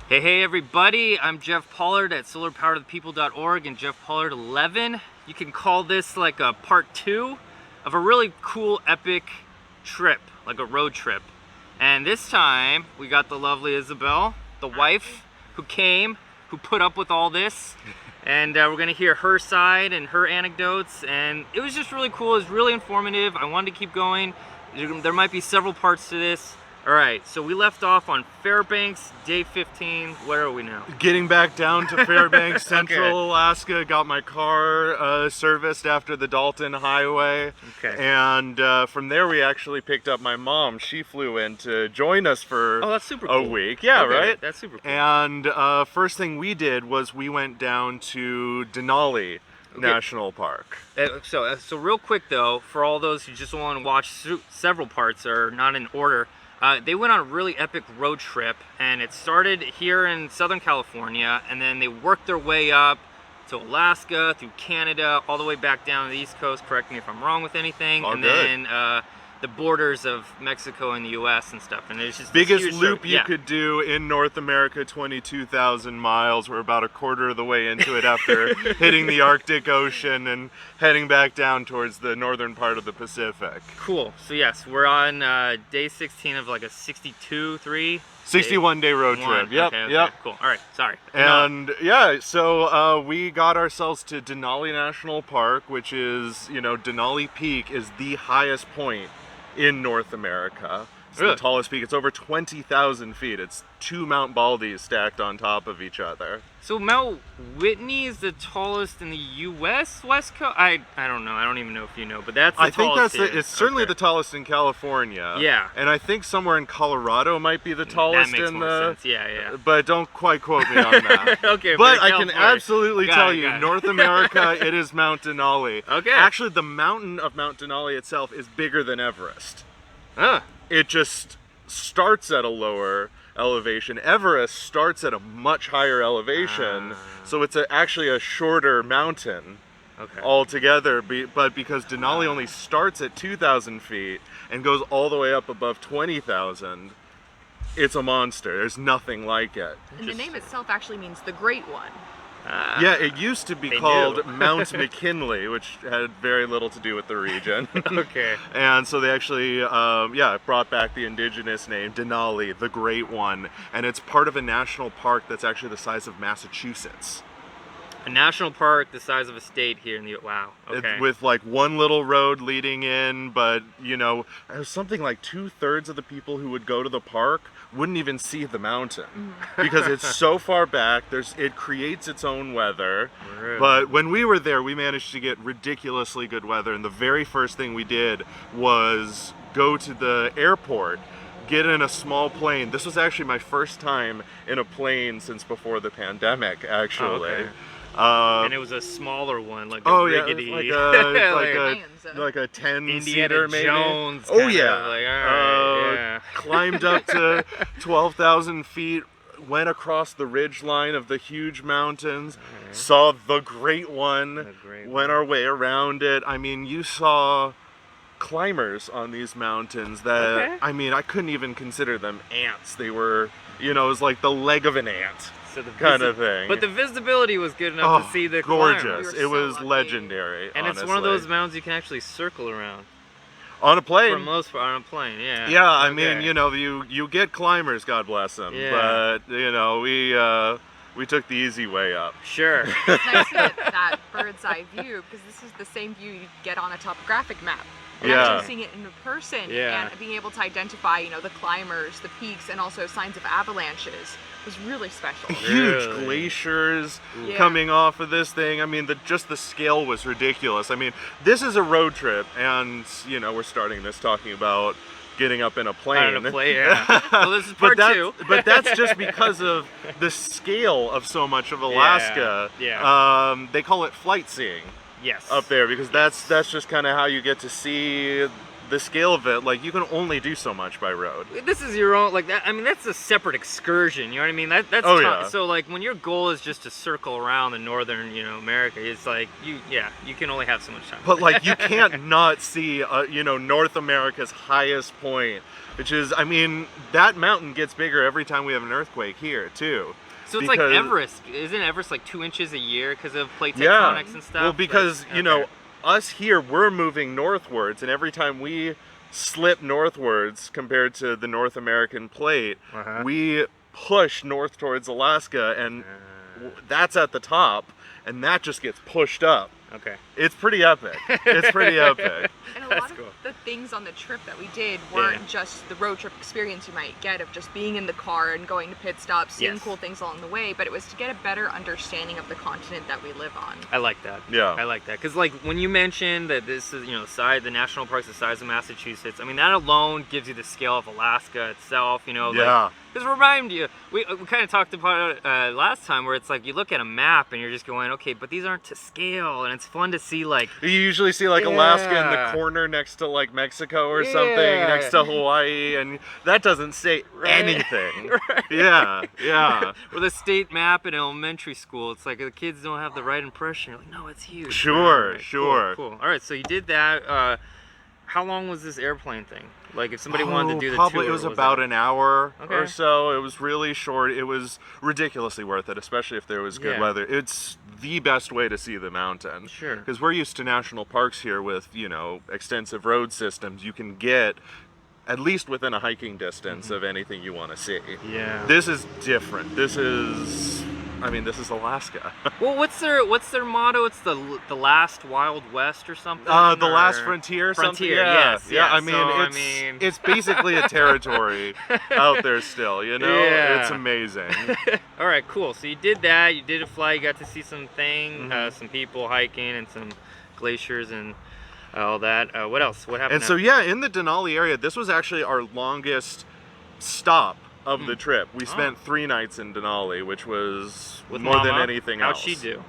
Hey everybody, I'm Jeff Pollard at solarpowertothepeople.org and Jeff Pollard 11. You can call this like a part 2 of a really cool epic trip, like a road trip. And this time we got the lovely Isabel, the wife, who came, who put up with all this. And we're gonna hear her side and her anecdotes, and it was just really cool. It was really informative. I wanted to keep going. There might be several parts to this. All right, so we left off on Fairbanks, day 15. Where are we now? Getting back down to Fairbanks, Central Alaska. Got my car serviced after the Dalton Highway. Okay. And from there, we actually picked up my mom. She flew in to join us for that's super cool. a week. Yeah, okay, right? That's super cool. And first thing we did was we went down to Denali National Park. So real quick though, for all those who just want to watch several parts or not in order, they went on a really epic road trip, and it started here in Southern California, and then they worked their way up to Alaska, through Canada, all the way back down to the East Coast. Correct me if I'm wrong with anything. All and good. Then the borders of Mexico and the U.S. and stuff. And there's just biggest huge loop you could do in North America, 22,000 miles. We're about a quarter of the way into it after hitting the Arctic Ocean and heading back down towards the northern part of the Pacific. Cool. So yes, we're on day 16 of like a 61-day road trip. Yep, okay, yep. Cool. All right. Sorry. And yeah, so we got ourselves to Denali National Park, which is, Denali Peak is the highest point in North America. It's Really? the tallest peak. It's over 20,000 feet. It's two Mount Baldies stacked on top of each other. So Mount Whitney is the tallest in the U.S. West Coast. I don't know. I don't even know if you know, but that's the I think tallest. it's certainly the tallest in California. Yeah. And I think somewhere in Colorado might be the tallest That makes in more the. sense. Yeah. But don't quite quote me on that. Okay. But I can California. absolutely Got tell it, you, got it. North America, it is Mount Denali. Okay. Actually, the mountain of Mount Denali itself is bigger than Everest. Huh. It just starts at a lower elevation. Everest starts at a much higher elevation, so it's actually a shorter mountain altogether. But because Denali only starts at 2,000 feet and goes all the way up above 20,000, it's a monster. There's nothing like it. And the name itself actually means the Great One. Yeah, it used to be called Mount McKinley, which had very little to do with the region. Okay. And so they actually, brought back the indigenous name, Denali, the Great One. And it's part of a national park that's actually the size of Massachusetts. A national park the size of a state here in the wow. Okay. With like one little road leading in, but there's something like 2/3 of the people who would go to the park wouldn't even see the mountain because it's so far back. It creates its own weather. Really? But when we were there, we managed to get ridiculously good weather, and the very first thing we did was go to the airport, get in a small plane. This was actually my first time in a plane since before the pandemic, actually. Okay. And it was a smaller one, like a rickety, like a 10-seater Indiana maybe. Jones. Oh yeah. Like, all right, Climbed up to 12,000 feet, went across the ridge line of the huge mountains, saw the Great One, went our way around it. I mean, you saw climbers on these mountains that, I couldn't even consider them ants. They were, it was like the leg of an ant. So kind of thing. But the visibility was good enough to see the gorgeous. climbers. It was legendary. And honestly. it's one of those mountains you can actually circle around. On a plane. For the most part, on a plane, yeah. Yeah, I mean, you get climbers, God bless them. Yeah. But we took the easy way up. Sure. It's nice to get that bird's eye view because this is the same view you get on a topographic map. And actually seeing it in person and being able to identify, the climbers, the peaks, and also signs of avalanches was really special. Huge glaciers coming off of this thing. I mean, just the scale was ridiculous. I mean, this is a road trip, and we're starting this talking about getting up in a plane. Well, this is part 2. But that's just because of the scale of so much of Alaska. Yeah. They call it flight seeing. Yes. Up there, because that's just kind of how you get to see the scale of it. Like, you can only do so much by road. This is your own, like, that. I mean, that's a separate excursion, you know what I mean? That's So, like, when your goal is just to circle around the northern, America, it's like, you can only have so much time. But, like, you can't not see, North America's highest point which is, I mean, that mountain gets bigger every time we have an earthquake here too. So it's like Everest. Isn't Everest like 2 inches a year because of plate tectonics and stuff? Well, because, you know, us here, we're moving northwards, and every time we slip northwards compared to the North American plate, we push north towards Alaska, and that's at the top, and that just gets pushed up. Okay. It's pretty epic. It's pretty epic. And a lot of the things on the trip that we did weren't just the road trip experience you might get of just being in the car and going to pit stops, seeing cool things along the way, but it was to get a better understanding of the continent that we live on. I like that. Yeah. I like that. Because, like, when you mentioned that this is, you know, the national park's the size of Massachusetts, I mean, that alone gives you the scale of Alaska itself, you know. Yeah. Because remind you, we kind of talked about it last time, where it's like you look at a map and you're just going, okay, but these aren't to scale, and it's fun to see, like... You usually see, like, Alaska in the corner next to, like, Mexico or something, next to Hawaii, and that doesn't say anything. Yeah. Or the state map in elementary school, it's like the kids don't have the right impression. You're like, no, it's huge. Sure. Cool. All right, so you did that. How long was this airplane thing? Like, if somebody wanted to do the probably tour, it was about an hour Okay. or so. It was really short. It was ridiculously worth it, especially if there was good weather. It's the best way to see the mountain. Sure. Because we're used to national parks here with, you know, extensive road systems. You can get at least within a hiking distance of anything you want to see. Yeah. This is different. This is Alaska. Well, what's their motto? It's the last Wild West or something. The last frontier. Frontier. Something? Yes. I mean, it's basically a territory out there still. You know, it's amazing. All right, cool. So you did that. You did a fly. You got to see some things, some people hiking, and some glaciers and all that. What else? What happened? And so in the Denali area, this was actually our longest stop of the trip. We spent 3 nights in Denali, which was with more Mama? than anything else. How'd she do?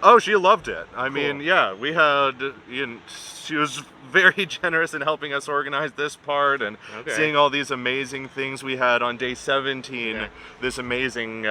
Oh, she loved it. I Cool. mean, we had, she was very generous in helping us organize this part and seeing all these amazing things we had on day 17, this amazing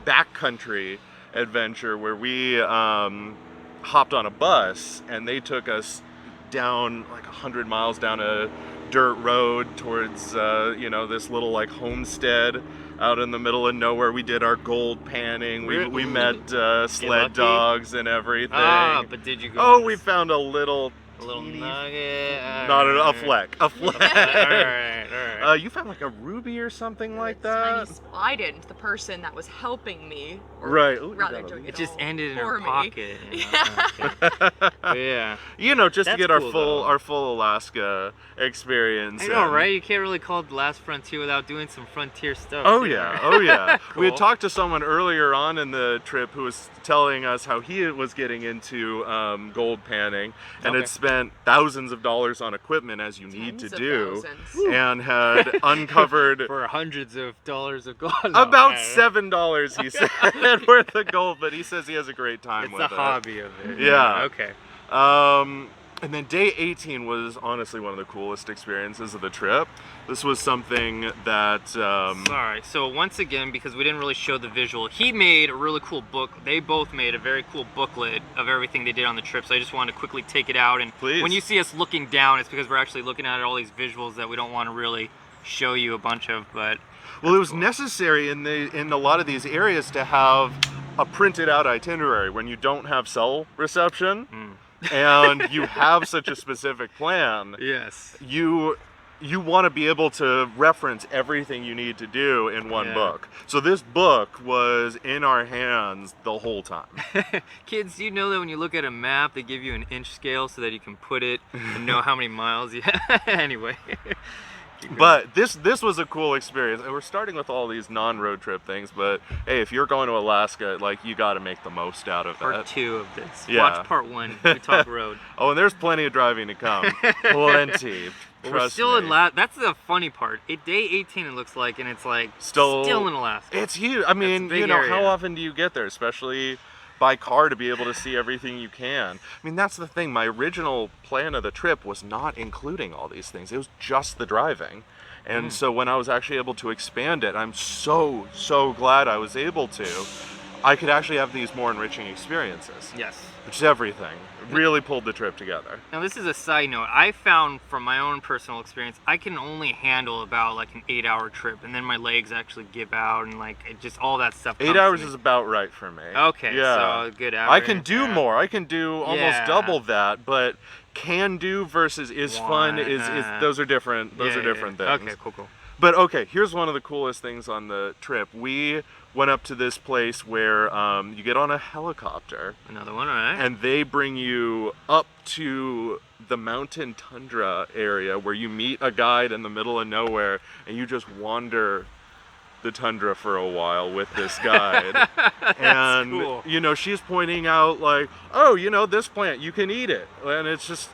backcountry adventure where we hopped on a bus and they took us down like 100 miles down a dirt road towards this little like homestead out in the middle of nowhere. We did our gold panning. We met sled dogs and everything. But did you go? We found a little nugget. Not a fleck. A fleck. All right. You found like a ruby or something like Tiny that. I didn't. The person that was helping me. Right. Rather doing It just ended in for her me. pocket. Yeah. Just to get That's cool, our full Alaska experience. I know, right? You can't really call it the last frontier without doing some frontier stuff. Oh too, yeah, right? oh yeah. We had Cool. talked to someone earlier on in the trip who was telling us how he was getting into gold panning and had spent thousands of dollars on equipment, as you need to do, and had uncovered for hundreds of dollars of gold. about $7, he said, worth of gold. But he says he has a great time with it. It's a hobby of it. Yeah. Okay. And then day 18 was honestly one of the coolest experiences of the trip. This was something that... Sorry, so once again, because we didn't really show the visual, he made a really cool book. They both made a very cool booklet of everything they did on the trip, so I just wanted to quickly take it out. And Please. When you see us looking down, it's because we're actually looking at all these visuals that we don't want to really show you a bunch of, but... Well, it was necessary in a lot of these areas to have a printed out itinerary when you don't have cell reception. And you have such a specific plan. Yes. You want to be able to reference everything you need to do in one book. So this book was in our hands the whole time. Kids, do you know that when you look at a map, they give you an inch scale so that you can put it and know how many miles you have? Anyway. But this was a cool experience. And we're starting with all these non-road trip things, but hey, if you're going to Alaska, like, you got to make the most out of Part it. 2 of this. Yeah. Watch part 1. We talk road. Oh, and there's plenty of driving to come. Plenty. Well, we're Trust still me. in That's the funny part. Day 18 it looks like, and it's like Still in Alaska. It's huge. I mean, big how area. often do you get there, especially by car, to be able to see everything you can? I mean, that's the thing. My original plan of the trip was not including all these things. It was just the driving. And so when I was actually able to expand it, I'm so glad I was able to. I could actually have these more enriching experiences. Yes. Which is everything. It really pulled the trip together. Now this is a side note. I found from my own personal experience, I can only handle about like an 8-hour trip, and then my legs actually give out, and like it just all that stuff. 8 hours is about right for me. Okay, yeah. so good average. I can do more. I can do almost double that, but can do versus is fun is those are different. Those are different things. Okay, cool. But okay, here's one of the coolest things on the trip. We went up to this place where you get on a helicopter. Another one, all right. And they bring you up to the mountain tundra area where you meet a guide in the middle of nowhere and you just wander the tundra for a while with this guide. And cool. you know, she's pointing out like, oh, you know, this plant, you can eat it. And it's just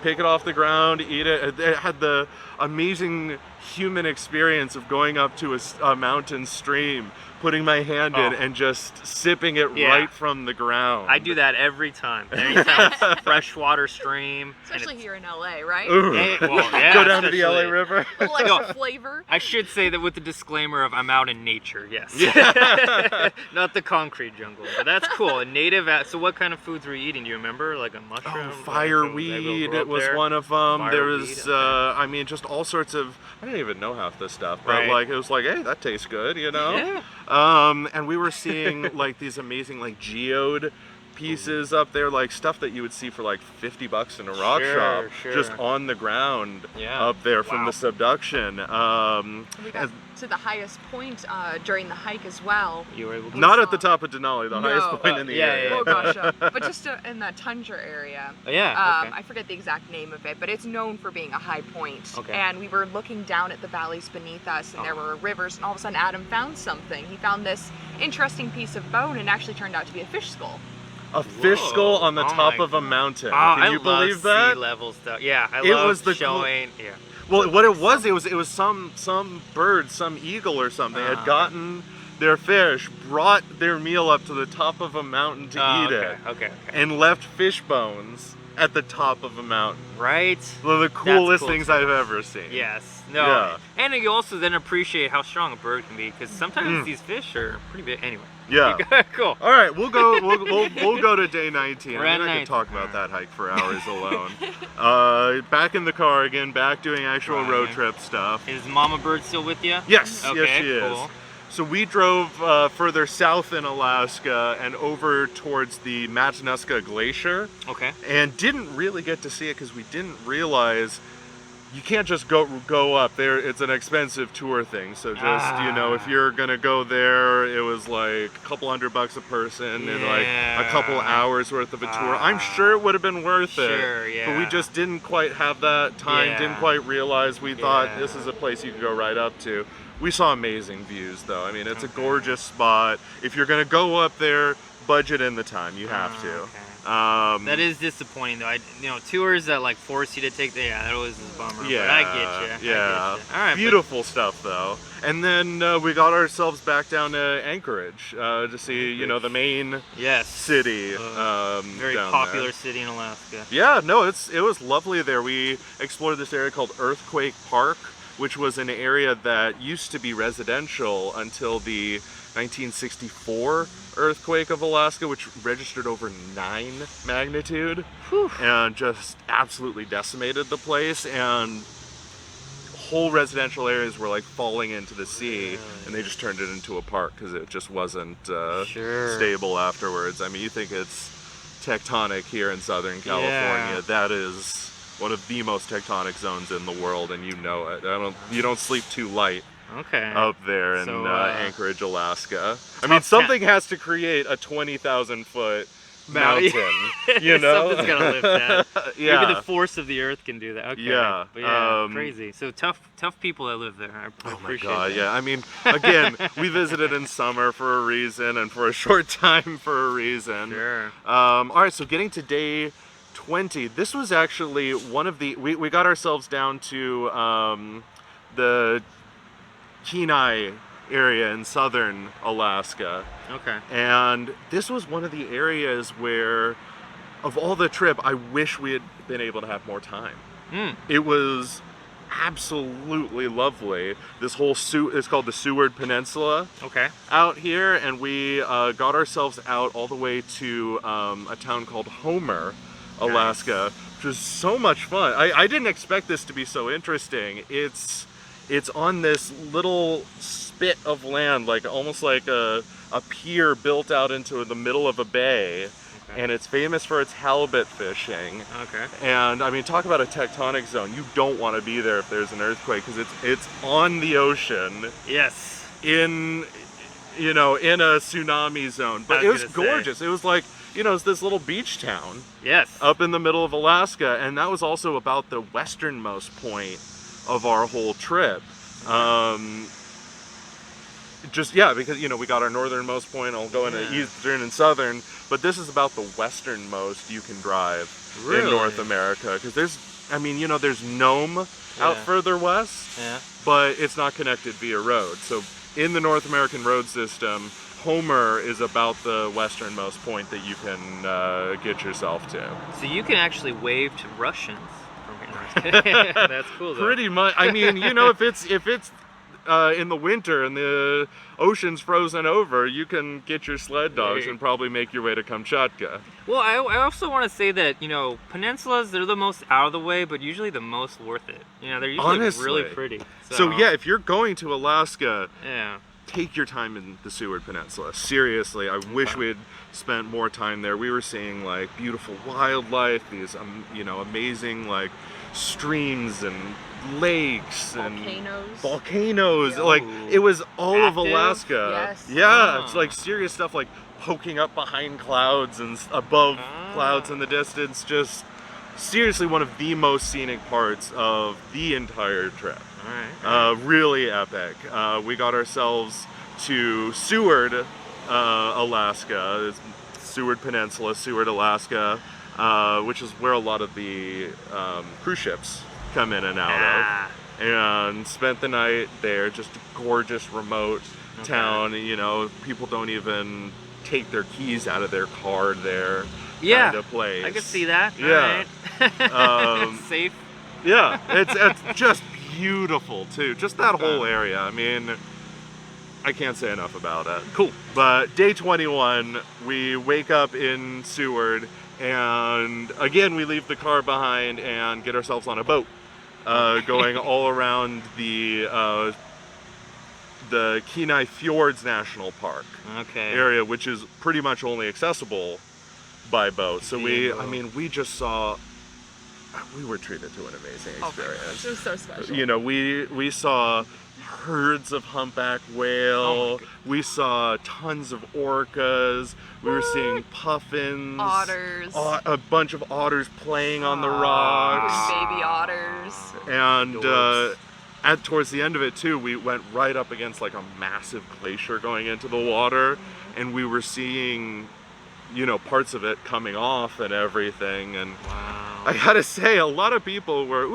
pick it off the ground, eat it. It had the amazing human experience of going up to a mountain stream, putting my hand in and just sipping it right from the ground. I do that every time. Anytime it's a freshwater stream. Especially here in LA, right? Go down to the LA River. A little extra flavor. I should say that with the disclaimer of I'm out in nature, yes. Not the concrete jungle. But that's cool. A native, so what kind of foods were you eating? Do you remember? Like a mushroom? Oh, fireweed. It was one of them. There was, I mean, just all sorts of, I didn't even know half this stuff, but like, it was like, hey, that tastes good, you know? Yeah. And we were seeing like these amazing like geode pieces up there, like stuff that you would see for like $50 in a rock shop, just on the ground up there from the subduction. We got to the highest point during the hike as well. You were able to Not at the top of Denali, the highest point in the area. Oh gosh, but just in that tundra area. I forget the exact name of it, but it's known for being a high point. And we were looking down at the valleys beneath us, and there were rivers, and all of a sudden Adam found something. He found this interesting piece of bone, and actually turned out to be a fish skull. A fish skull on the top of a mountain. Can you believe that? Sea level stuff. Yeah, I love showing. Well, what it was some bird, some eagle or something had gotten their fish, brought their meal up to the top of a mountain to eat it, and left fish bones at the top of a mountain. Right? One of the coolest things I've ever seen. Yes. No. And you also then appreciate how strong a bird can be, because sometimes these fish are pretty big. Anyway. Yeah. Cool. All right, we'll go to day 19. I mean, I could talk about that hike for hours alone. Back in the car again, back doing actual road trip stuff. Is Mama Bird still with you? Yes. Yes, she is. So we drove further south in Alaska and over towards the Matanuska Glacier. And didn't really get to see it because we didn't realize you can't just go up there. It's an expensive tour thing. So just, you know, if you're going to go there, it was like a couple $100 a person and like a couple hours worth of a tour. I'm sure it would have been worth it. But we just didn't quite have that time, didn't quite realize. We thought this is a place you could go right up to. We saw amazing views though. I mean, it's a gorgeous spot. If you're going to go up there, budget in the time. You have to. That is disappointing though. Tours that like force you to take that always is a bummer. But I get you. Yeah. All right. Beautiful stuff though. And then we got ourselves back down to Anchorage to see, you know, the main city. Very popular city in Alaska. Yeah. No, it was lovely there. We explored this area called Earthquake Park, which was an area that used to be residential until the 1964 earthquake of Alaska, which registered over 9 magnitude. And just absolutely decimated the place, and whole residential areas were like falling into the sea, and they just turned it into a park because it just wasn't stable afterwards. I mean, you think it's tectonic here in Southern California. That is one of the most tectonic zones in the world, and you know it. You don't sleep too light up there in Anchorage, Alaska. I mean, something has to create a 20,000 foot mountain, you know? Something's gotta lift that. Maybe the force of the earth can do that. But crazy. So tough people that live there. I appreciate that. I mean, again, we visited in summer for a reason, and for a short time for a reason. All right, so getting to day 20, this was actually one of the, we got ourselves down to the Kenai area in southern Alaska. And this was one of the areas where, of all the trip, I wish we had been able to have more time. It was absolutely lovely. This whole is called the Seward Peninsula. Okay. Out here, and we got ourselves out all the way to a town called Homer, Alaska, which was so much fun. I didn't expect this to be so interesting. It's on this little spit of land, like almost like a pier built out into the middle of a bay. And it's famous for its halibut fishing. Okay. And I mean, talk about a tectonic zone. You don't want to be there if there's an earthquake, because it's on the ocean. Yes. In a tsunami zone. But it was gorgeous. It was like, it's this little beach town. Yes. Up in the middle of Alaska, and that was also about the westernmost point of our whole trip. Because we got our northernmost point. I'll go into eastern and southern, but this is about the westernmost you can drive in North America. Because there's Nome out further west, but it's not connected via road. So in the North American road system, Homer is about the westernmost point that you can get yourself to. So you can actually wave to Russians from here. That's cool, though. Pretty much. I mean, if it's in the winter and the ocean's frozen over, you can get your sled dogs and probably make your way to Kamchatka. Well, I also want to say that, peninsulas, they're the most out of the way, but usually the most worth it. They're usually really pretty. So yeah, if you're going to Alaska, take your time in the Seward Peninsula. Seriously, I wish we had spent more time there. We were seeing like beautiful wildlife, these amazing like streams and lakes and volcanoes. Yo. Like it was all of Alaska. Yes. It's like serious stuff, like poking up behind clouds and above clouds in the distance. Just seriously one of the most scenic parts of the entire trip. All right. Really epic. We got ourselves to Seward, Alaska. It's Seward Peninsula, Seward, Alaska, which is where a lot of the cruise ships come in and out of. And spent the night there. Just a gorgeous remote town. People don't even take their keys out of their car there. Kind of place. I could see that. Yeah. It's safe. Yeah, it's just beautiful too. Just that whole area. I mean, I can't say enough about it. Cool. But day 21, we wake up in Seward, and again we leave the car behind and get ourselves on a boat, going all around the Kenai Fjords National Park area, which is pretty much only accessible by boat. So we just saw. We were treated to an amazing experience. It was so special. We saw herds of humpback whale. We saw tons of orcas. We were seeing puffins. Otters. A bunch of otters playing on the rocks. Baby otters. And towards the end of it too, we went right up against like a massive glacier going into the water, and we were seeing parts of it coming off and everything. And I gotta say, a lot of people were,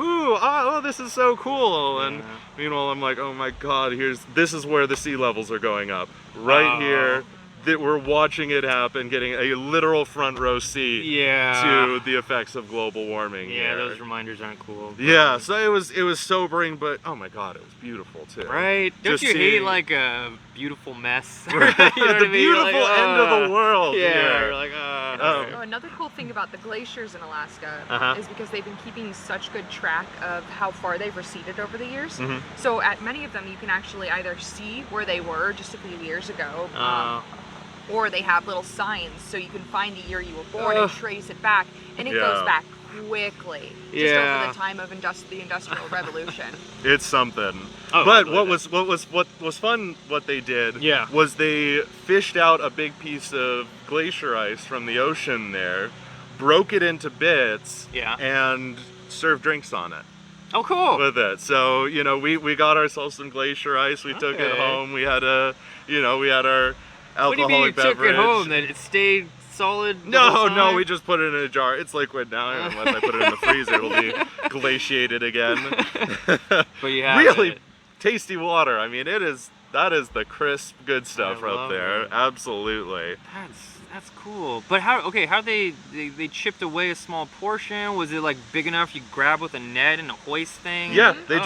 this is so cool. And meanwhile, I'm like, oh my God, this is where the sea levels are going up. Right here, that we're watching it happen, getting a literal front row seat to the effects of global warming. Yeah, those reminders aren't cool. Yeah, so it was sobering, but oh my God, it was beautiful too. Right? Don't you hate like a beautiful mess? The beautiful end of the world. Yeah, you're like, another cool thing about the glaciers in Alaska is because they've been keeping such good track of how far they've receded over the years. So at many of them, you can actually either see where they were just a few years ago, or they have little signs so you can find the year you were born and trace it back, and it goes back quickly, just over the time of the Industrial Revolution. It's something. But what was fun, what they did was they fished out a big piece of glacier ice from the ocean there, broke it into bits, and served drinks on it. Oh, cool. With it. So, we got ourselves some glacier ice, we took it home, we had our alcoholic beverage. What do you mean you took it home? That it stayed solid? No, we just put it in a jar. It's liquid now, unless I put it in the freezer, it'll be glaciated again. But you have really tasty water. I mean, That is the crisp, good stuff right there. It. Absolutely. That's cool. But how they chipped away a small portion? Was it like big enough you grab with a net and a hoist thing? Yeah, they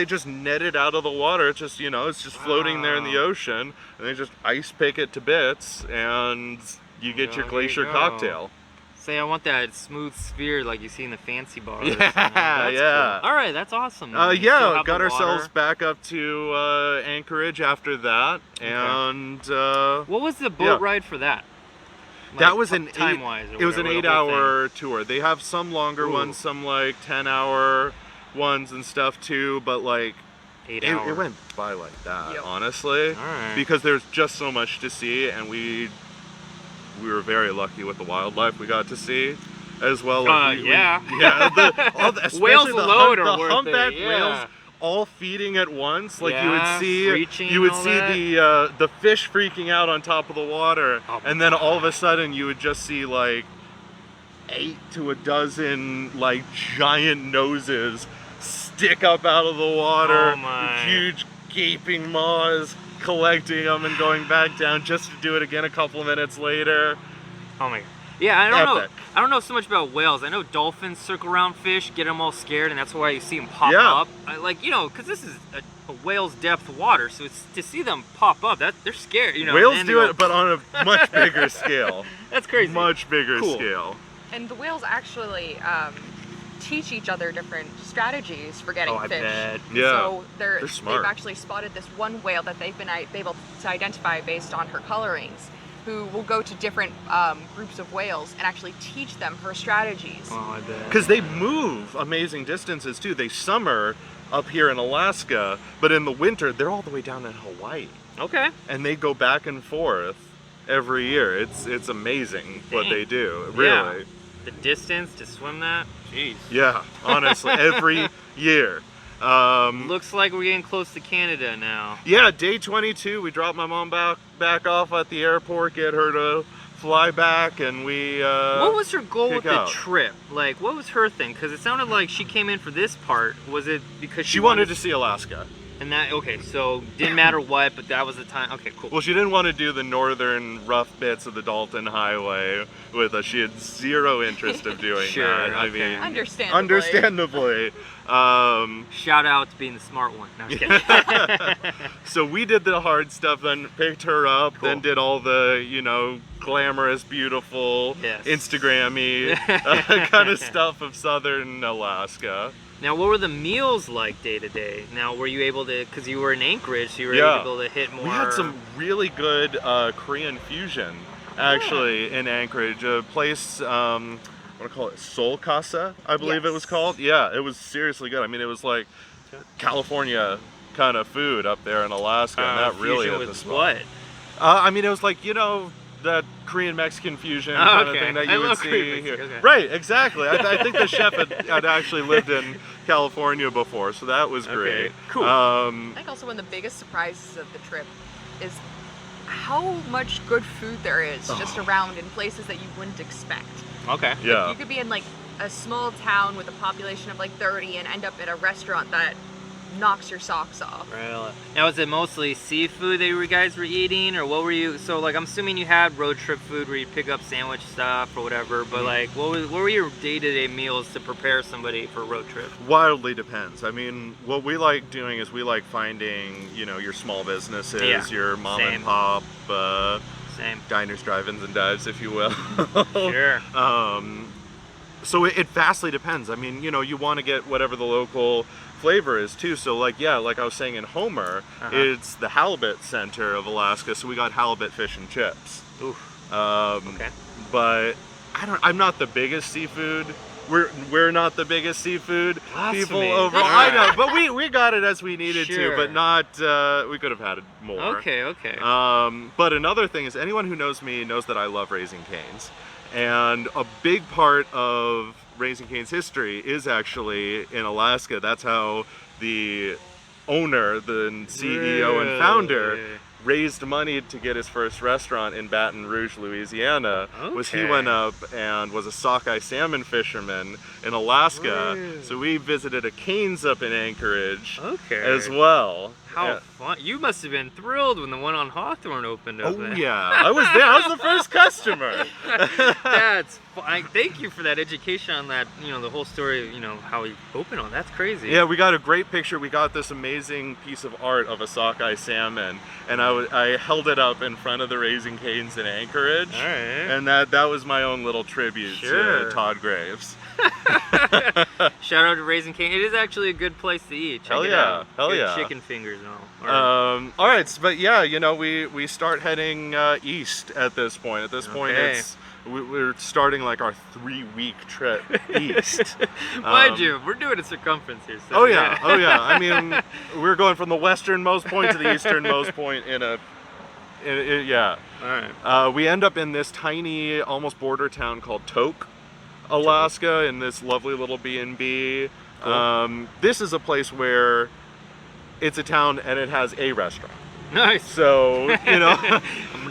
just net it out of the water. It's just, it's just floating there in the ocean, and they just ice pick it to bits, and you get your glacier cocktail. Say, I want that smooth sphere like you see in the fancy bars. Yeah, yeah. Cool. All right, that's awesome. Yeah, got ourselves back up to Anchorage after that, and what was the boat ride for that? Like, that was an time-wise. It was an 8-hour tour. They have some longer ones, some like 10-hour ones and stuff too, but like 8 hours. It went by like that, honestly. All right. Because there's just so much to see, and we were very lucky with the wildlife we got to see as well. Especially whales alone are worth humpback it. whales all feeding at once, like you would see the fish freaking out on top of the water, and then all of a sudden you would just see like 8 to a dozen like giant noses stick up out of the water, huge gaping maws, collecting them and going back down just to do it again a couple of minutes later. Oh my god. Yeah, I don't know so much about whales. I know dolphins circle around fish, get them all scared, and that's why you see them pop up. Because this is a whale's depth water, so it's to see them pop up, they're scared. Whales do it, but on a much bigger scale. That's crazy. Much bigger scale. And the whales actually teach each other different strategies for getting fish. Bet. Yeah. So they're smart. They've actually spotted this one whale that they've been able to identify based on her colorings, who will go to different groups of whales and actually teach them her strategies. Oh, I bet. Because they move amazing distances too. They summer up here in Alaska, but in the winter they're all the way down in Hawaii. Okay. And they go back and forth every year. It's amazing what they do. Really. Yeah. The distance to swim that? Jeez. Yeah, honestly, every year. Looks like we're getting close to Canada now. Yeah, day 22, we dropped my mom back off at the airport, get her to fly back, and we what was her goal with the trip? Like, what was her thing? Because it sounded like she came in for this part. Was it because she wanted to see Alaska? And that, okay, so didn't matter what, but that was the time. Okay, cool. Well, she didn't want to do the northern rough bits of the Dalton Highway with us. She had zero interest of doing that. I mean, understandably. Shout out to being the smart one. No, I'm just kidding. So we did the hard stuff, then picked her up, then did all the, glamorous, beautiful, Instagram-y kind of stuff of southern Alaska. Now, what were the meals like day to day? Now, were you able to, because you were in Anchorage, so you were able to hit more? We had some really good Korean fusion, actually, in Anchorage. A place, I want to call it Seoul Casa, I believe it was called. Yeah, it was seriously good. I mean, it was like California kind of food up there in Alaska, and that really hit the spot. What? I mean, it was like, that Korean-Mexican fusion kind of thing that you would see here. Okay. Right, exactly. I think the chef had actually lived in California before, so that was great. Cool. I think also one of the biggest surprises of the trip is how much good food there is just around in places that you wouldn't expect. Okay. Yeah. You could be in like a small town with a population of like 30 and end up at a restaurant that knocks your socks off. Really? Now, was it mostly seafood that you guys were eating, or what were you? So, like, I'm assuming you had road trip food where you pick up sandwich stuff or whatever. But like, what were your day-to-day meals to prepare somebody for a road trip? Wildly depends. I mean, what we like doing is we like finding, your small businesses, your mom and pop, diners, drive-ins, and dives, if you will. Sure. So it vastly depends. I mean, you want to get whatever the local flavor is too. So like I was saying in Homer, it's the halibut center of Alaska, so we got halibut fish and chips. Oof. Okay. But I'm not the biggest seafood. We're not the biggest seafood people over. I know, but we got it as we needed to, but not. We could have had more. Okay. But another thing is, anyone who knows me knows that I love Raising Cane's. And a big part of Raising Cane's history is actually in Alaska. That's how the owner, the CEO and founder, raised money to get his first restaurant in Baton Rouge, Louisiana. Was he went up and was a sockeye salmon fisherman in Alaska. So we visited a Cane's up in Anchorage as well. How fun. You must have been thrilled when the one on Hawthorne opened up. Oh, yeah. I was there. I was the first customer. That's thank you for that education on that, the whole story, how he opened on. That's crazy. Yeah, we got a great picture. We got this amazing piece of art of a sockeye salmon, and I held it up in front of the Raising Cane's in Anchorage. All right. And that was my own little tribute to Todd Graves. Shout out to Raising Cane. It is actually a good place to eat. Check it out. Hell good yeah. Chicken fingers and all. All right, but yeah, we start heading east at this point. At this point, we're starting like our 3-week trip east. Mind you, we're doing a circumference here. So oh yeah. I mean, we're going from the westernmost point to the easternmost point yeah. All right. We end up in this tiny, almost border town called Tok, Alaska, in this lovely little B&B. Cool. This is a place where it's a town and it has a restaurant. Nice. So,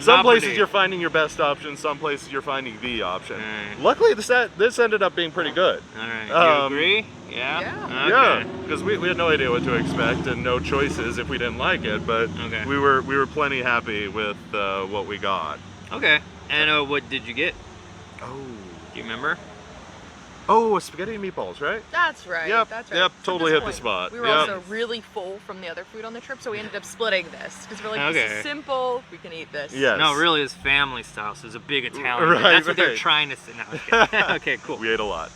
some places you're finding your best option, some places you're finding the option. Right. Luckily, this ended up being pretty good. All right. You agree? Yeah. Yeah. Okay. Yeah, because we had no idea what to expect and no choices if we didn't like it, but we were plenty happy with what we got. Okay. And what did you get? Oh. Do you remember? Oh, spaghetti and meatballs, right? That's right. Yep, That's right. yep, At totally this hit the point, spot. We were Yep. also really full from the other food on the trip, so we ended up splitting this because we're like, this is simple. We can eat this. Yes. No, really, it's family style, so it's a big Italian. Right, That's what they're right. trying to say. No, okay. Okay, cool. We ate a lot.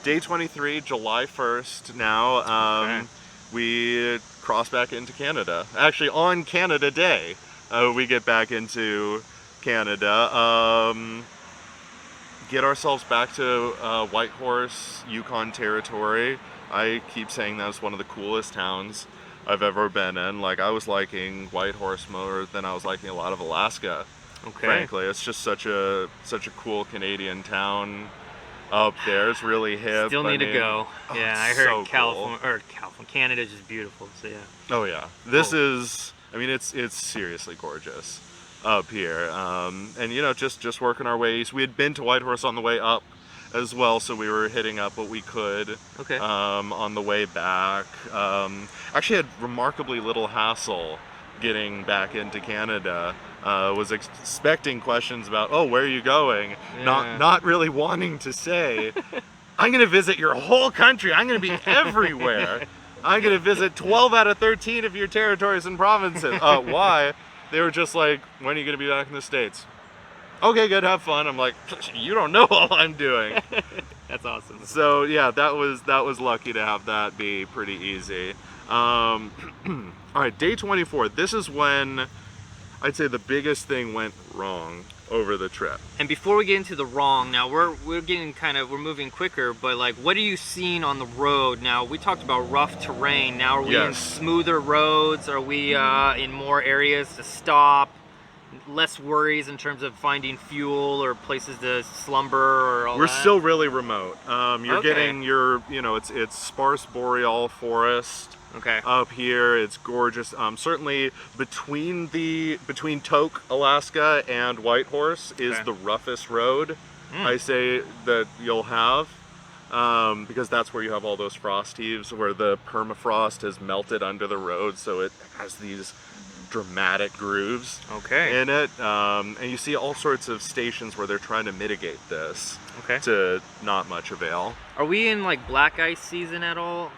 Day 23, July 1st now. We cross back into Canada. Actually, on Canada Day, we get back into Canada. Get ourselves back to Whitehorse, Yukon Territory. I keep saying that's one of the coolest towns I've ever been in. Like, I was liking Whitehorse more than I was liking a lot of Alaska. Okay. Frankly, it's just such a cool Canadian town up there. It's really hip. Still need to go. Oh, Yeah, I so heard California, Canada's just beautiful. So yeah. Oh yeah, this is. I mean, it's seriously gorgeous up here. And just working our way east. We had been to Whitehorse on the way up as well, so we were hitting up what we could. Okay. On the way back. Actually had remarkably little hassle getting back into Canada. Was expecting questions about, where are you going? Yeah. Not really wanting to say, I'm gonna visit your whole country. I'm gonna be everywhere. I'm gonna visit 12 out of 13 of your territories and provinces. Why? They were just like, when are you gonna be back in the States? Okay, good, have fun. I'm like, you don't know all I'm doing. That's awesome. So yeah, that was lucky to have that be pretty easy. All right, day 24. This is when I'd say the biggest thing went wrong over the trip. And before we get into the wrong, now we're moving quicker, but like, what are you seeing on the road? Now, we talked about rough terrain. Now, are we in smoother roads? Are we in more areas to stop? Less worries in terms of finding fuel or places to slumber or all that? We're still really remote. You're getting it's sparse boreal forest. Okay. Up here, it's gorgeous. Certainly between Tok, Alaska and Whitehorse is the roughest road I say that you'll have, because that's where you have all those frost heaves where the permafrost has melted under the road, so it has these dramatic grooves in it. And you see all sorts of stations where they're trying to mitigate this to not much avail. Are we in like black ice season at all?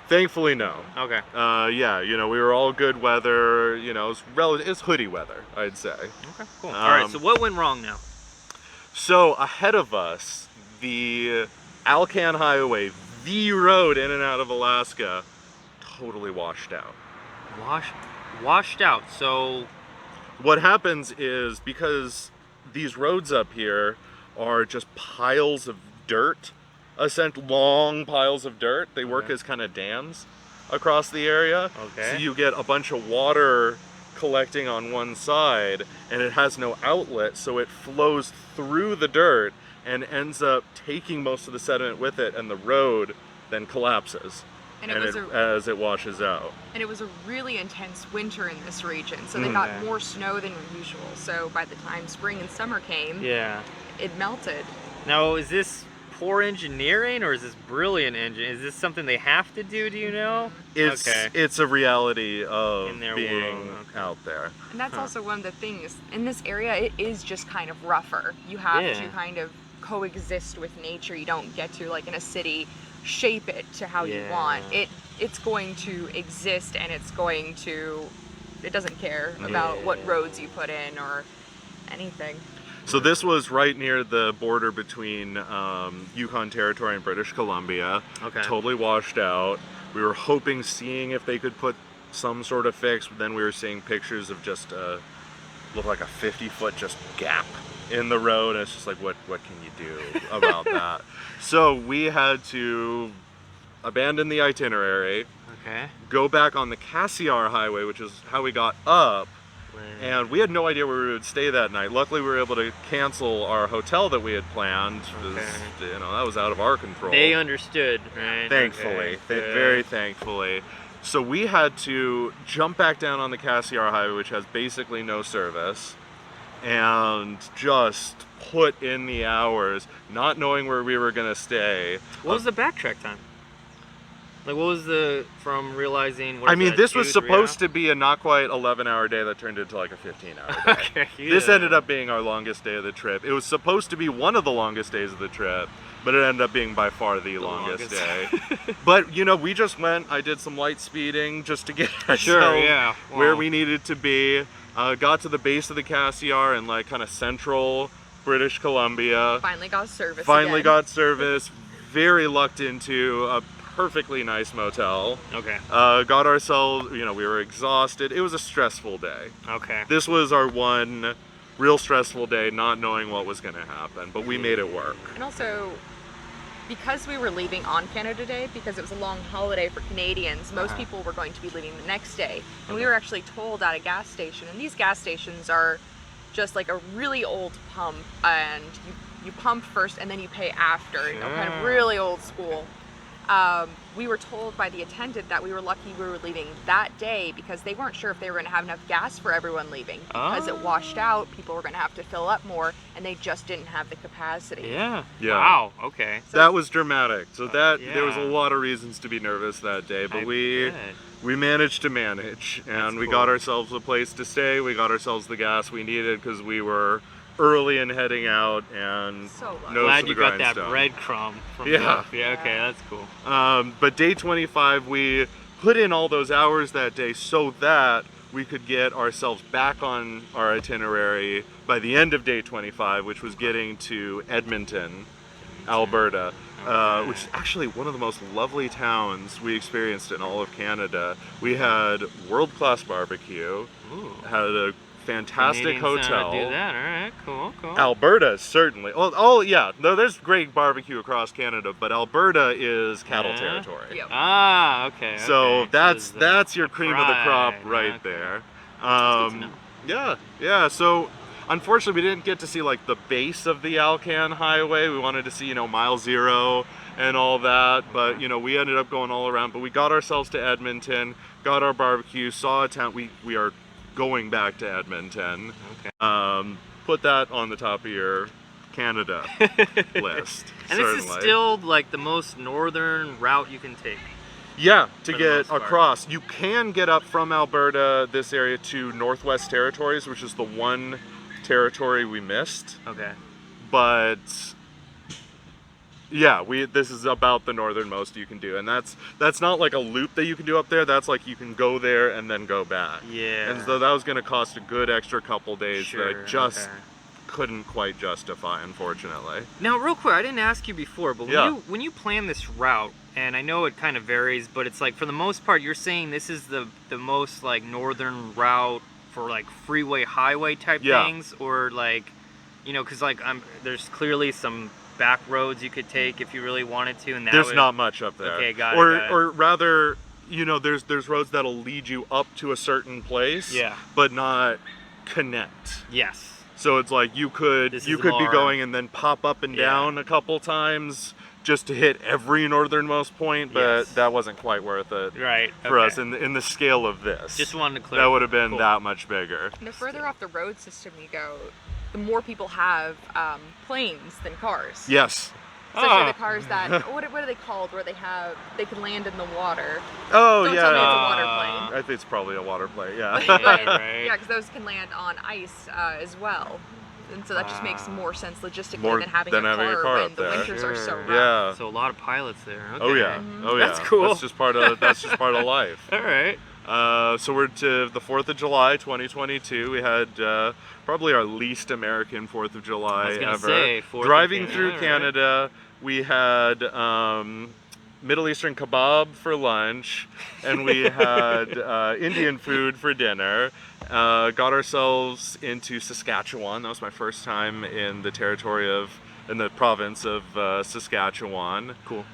Thankfully, no. Okay. Yeah, we were all good weather. It's hoodie weather, I'd say. Okay, cool. All right, so what went wrong now? So ahead of us, the Alcan Highway, the road in and out of Alaska, totally washed out. Washed out. So what happens is, because these roads up here are just piles of dirt, long piles of dirt. They work as kind of dams across the area. Okay. So you get a bunch of water collecting on one side, and it has no outlet, so it flows through the dirt and ends up taking most of the sediment with it, and the road then collapses as it washes out. And it was a really intense winter in this region, so they got more snow than usual. So by the time spring and summer came, it melted. Now, is this poor engineering or is this brilliant engineering? Is this something they have to do? Do you know? It's a reality of in their being world. out there. And that's also one of the things. In this area, it is just kind of rougher. You have to kind of coexist with nature. You don't get to, like in a city, shape it to how you want. It's going to exist, and it doesn't care about what roads you put in or anything. So this was right near the border between Yukon Territory and British Columbia. Okay. Totally washed out. We were seeing if they could put some sort of fix, but then we were seeing pictures of just looked like a 50-foot just gap in the road, and it's just like, what can you do about that? So we had to abandon the itinerary, go back on the Cassiar Highway, which is how we got up, and we had no idea where we would stay that night. Luckily, we were able to cancel our hotel that we had planned, because that was out of our control. They understood, right? Thankfully, very thankfully. So we had to jump back down on the Cassiar Highway, which has basically no service, and just put in the hours, not knowing where we were going to stay. What was the backtrack time? Like, what was from realizing... This was supposed to be a not quite 11-hour day that turned into like a 15-hour day. This ended up being our longest day of the trip. It was supposed to be one of the longest days of the trip, but it ended up being by far the longest day. But, we just went, I did some light speeding just to get ourselves where we needed to be. Got to the base of the Cassiar in like kind of central British Columbia. Finally got service Got service. Very lucked into a perfectly nice motel. Got ourselves, we were exhausted. It was a stressful day. This was our one real stressful day, not knowing what was going to happen, but we made it work. And also, because we were leaving on Canada Day, because it was a long holiday for Canadians, most people were going to be leaving the next day. And we were actually told at a gas station, and these gas stations are just like a really old pump, and you pump first and then you pay after, kind of really old school. We were told by the attendant that we were lucky we were leaving that day because they weren't sure if they were going to have enough gas for everyone leaving. Because it washed out, people were going to have to fill up more, and they just didn't have the capacity. Wow, okay. So that was dramatic. So there was a lot of reasons to be nervous that day, but we managed to manage, and we got ourselves a place to stay. We got ourselves the gas we needed because we were early in heading out, and glad you got that breadcrumb from okay, that's cool. But day 25, we put in all those hours that day so that we could get ourselves back on our itinerary by the end of day 25, which was getting to Edmonton, Alberta, which is actually one of the most lovely towns we experienced in all of Canada. We had world-class barbecue, had a fantastic hotel. Do that. All right, cool. Alberta, certainly. There's great barbecue across Canada, but Alberta is cattle territory. Okay. So that's your cream of the crop right there. So unfortunately, we didn't get to see like the base of the Alcan Highway. We wanted to see, Mile Zero and all that, but we ended up going all around. But we got ourselves to Edmonton, got our barbecue, saw a town. We are going back to Edmonton. Put that on the top of your Canada list. And this is still like the most northern route you can take. Yeah, to get across. You can get up from Alberta, this area, to Northwest Territories, which is the one territory we missed. But this is about the northernmost you can do, and that's not like a loop that you can do up there. That's like you can go there and then go back. And so that was going to cost a good extra couple days that I just couldn't quite justify, unfortunately. Now, real quick, I didn't ask you before, but when you plan this route, and I know it kind of varies, but it's like for the most part, you're saying this is the most like northern route for like freeway, highway type things, or like, because like there's clearly some back roads you could take if you really wanted to, and there's not much up there. Okay, got it. Or rather, there's roads that'll lead you up to a certain place, but not connect. So it's like you could be going and then pop up and down a couple times just to hit every northernmost point, but that wasn't quite worth it for us in the scale of this. Just wanted to clarify. That would have been that much bigger. And the further off the road system you go, the more people have planes than cars. Especially the cars that, what are they called, where they can land in the water. Oh, Don't yeah. tell me it's a water plane. I think it's probably a water plane, yeah. Right. Yeah, because those can land on ice as well. And so that just makes more sense logistically than having a car when the winters are so rough. Yeah. So a lot of pilots there. Okay. Oh yeah. Oh yeah. That's cool. That's just part of life. All right. So we're to the 4th of July, 2022. We had probably our least American 4th of July I was gonna ever. say, 4th Driving of through Canada, we had Middle Eastern kebab for lunch, and we had Indian food for dinner. Got ourselves into Saskatchewan. That was my first time in the province of Saskatchewan. Cool.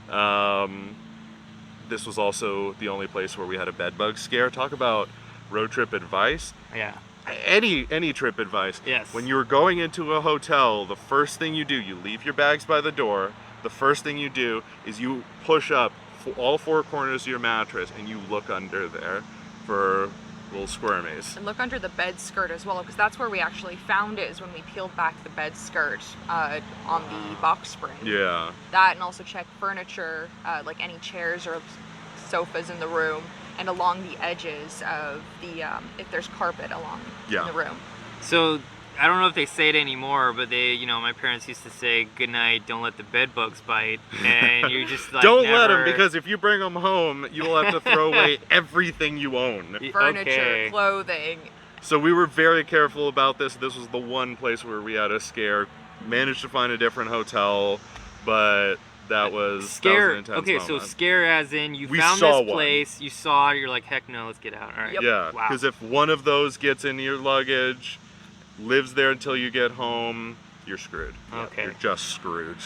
This was also the only place where we had a bed bug scare. Talk about road trip advice. Yeah. Any trip advice. Yes. When you're going into a hotel, the first thing you do, you leave your bags by the door. The first thing you do is you push up all 4 corners of your mattress and you look under there for little squirmies. And look under the bed skirt as well, because that's where we actually found it, is when we peeled back the bed skirt on the box spring. Yeah. That, and also check furniture, like any chairs or sofas in the room, and along the edges of the, if there's carpet along in the room. So I don't know if they say it anymore, but my parents used to say, "Good night, don't let the bed bugs bite," and you just like don't let them, because if you bring them home, you will have to throw away everything you own. Furniture, clothing. So we were very careful about this. This was the one place where we had a scare. Managed to find a different hotel, but that was scare. That was an intense okay, moment. so scare as in we found this place, you saw it, you're like, heck no, let's get out. All right. Yep. Yeah, because if one of those gets in your luggage, lives there until you get home, you're screwed. Okay. You're just screwed.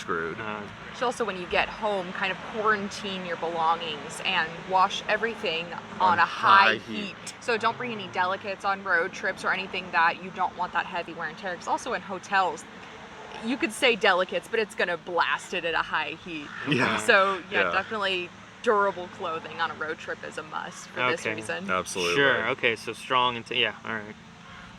So also when you get home, kind of quarantine your belongings and wash everything on a high heat. So don't bring any delicates on road trips or anything that you don't want that heavy wear and tear. Because also in hotels, you could say delicates, but it's gonna blast it at a high heat. Yeah. So definitely durable clothing on a road trip is a must for this reason. Absolutely. Sure. Okay. So strong and all right.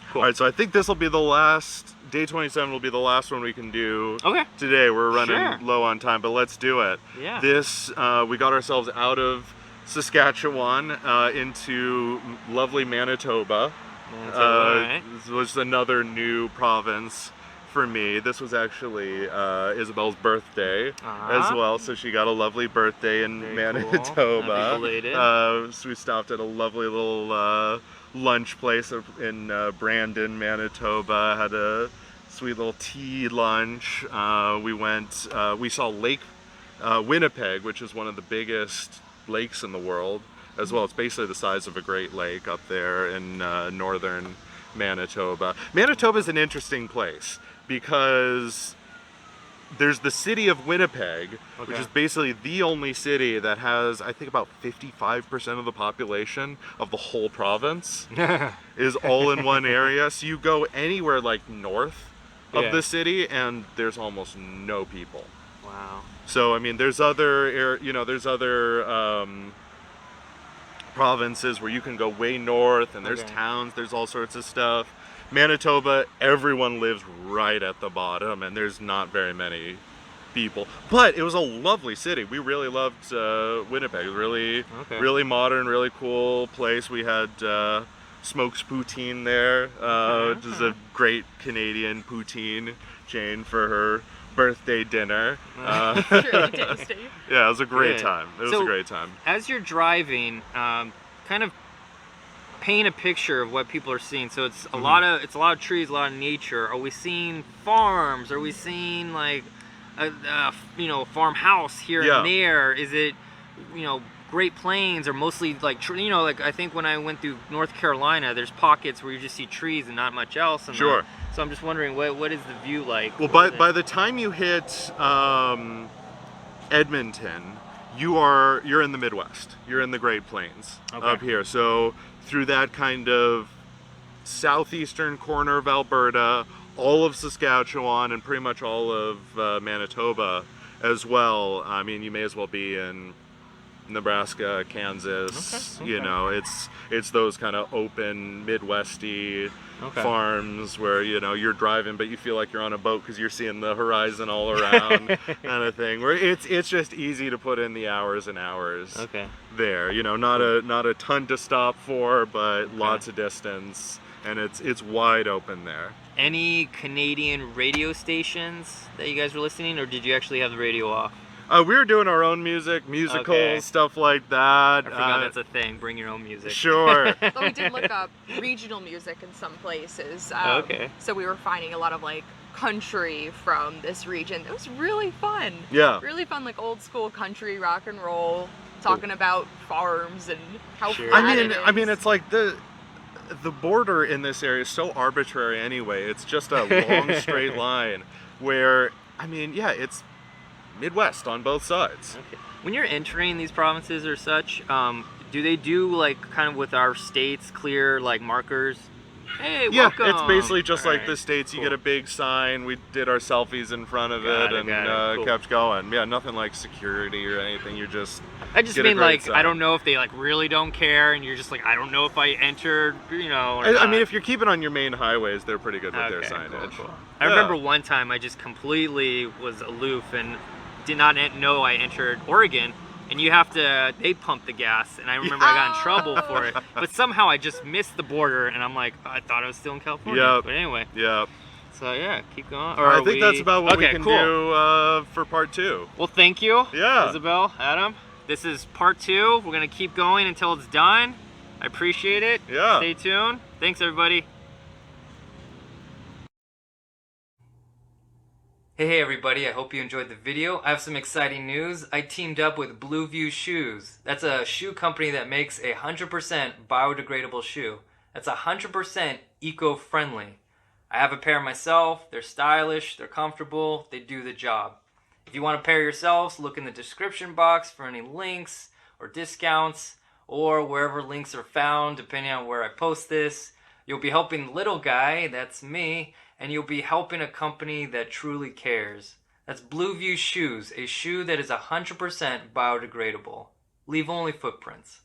Cool. All right, so I think this will be the last, day 27 will be the last one we can do today. We're running low on time, but let's do it. Yeah. This, we got ourselves out of Saskatchewan into lovely Manitoba. Right. This was another new province for me. This was actually Isabel's birthday as well, so she got a lovely birthday in Manitoba. Cool. Happy belated. So we stopped at a lovely little lunch place in Brandon, Manitoba. Had a sweet little tea lunch. We saw Lake Winnipeg, which is one of the biggest lakes in the world as well. It's basically the size of a Great Lake up there in northern Manitoba. Manitoba is an interesting place because there's the city of Winnipeg, which is basically the only city that has, I think, about 55% of the population of the whole province is all in one area. So you go anywhere like north of the city and there's almost no people. Wow. So I mean, there's other provinces where you can go way north and there's towns, there's all sorts of stuff. Manitoba, everyone lives right at the bottom and there's not very many people. But it was a lovely city. We really loved Winnipeg. It was really modern, really cool place. We had Smokes Poutine there, which is a great Canadian poutine chain for her birthday dinner. Really tasty. Yeah, it was a great time. It was a great time. As you're driving, kind of paint a picture of what people are seeing. So it's a lot of trees, a lot of nature. Are we seeing farms? Are we seeing like a farmhouse here and there? Is it Great Plains, or mostly like like I think when I went through North Carolina, there's pockets where you just see trees and not much else. And so I'm just wondering, what is the view like? Well, by the time you hit Edmonton, you're in the Midwest. You're in the Great Plains up here. So through that kind of southeastern corner of Alberta, all of Saskatchewan, and pretty much all of Manitoba as well. I mean, you may as well be in Nebraska, Kansas. Okay. You know, it's those kind of open Midwesty farms where, you know, you're driving but you feel like you're on a boat because you're seeing the horizon all around kind of thing, where it's just easy to put in the hours and hours there. You know, not a ton to stop for, but lots of distance, and it's wide open there. Any Canadian radio stations that you guys were listening, or did you actually have the radio off? We were doing our own music, musicals, stuff like that. I forgot that's a thing. Bring your own music. Sure. But we did look up regional music in some places. So we were finding a lot of like country from this region. It was really fun. Yeah. Really fun, like old school country rock and roll, talking about farms and how flat it is. I mean, it's like the border in this area is so arbitrary anyway. It's just a long straight line where, I mean, yeah, it's Midwest on both sides. Okay. When you're entering these provinces or such, do they do like kind of with our states clear like markers? Hey, welcome. Yeah, it's basically just All like right. the States. You Cool. get a big sign. We did our selfies in front of Got it, and Cool. kept going. Yeah, nothing like security or anything. You just I just get a mean great like sign. I don't know if they like really don't care, and you're just like I don't know if I entered, you know. Or I not. mean, if you're keeping on your main highways, they're pretty good with their signage. Cool. I remember one time I just completely was aloof and did not know I entered Oregon, and they pump the gas, and I remember I got in trouble for it, but somehow I just missed the border, and I'm like, I thought I was still in California. Yep. But anyway. Yep. So yeah, keep going. I think that's about what we can cool. do for part 2. Well, thank you, Yeah. Isabel, Adam. This is part 2. We're gonna keep going until it's done. I appreciate it. Yeah. Stay tuned. Thanks, everybody. Hey everybody, I hope you enjoyed the video. I have some exciting news. I teamed up with Blue View Shoes. That's a shoe company that makes a 100% biodegradable shoe. That's 100% eco-friendly. I have a pair myself. They're stylish, they're comfortable, they do the job. If you want a pair yourselves, look in the description box for any links or discounts, or wherever links are found, depending on where I post this. You'll be helping the little guy, that's me, and you'll be helping a company that truly cares. That's Blue View Shoes, a shoe that is 100% biodegradable. Leave only footprints.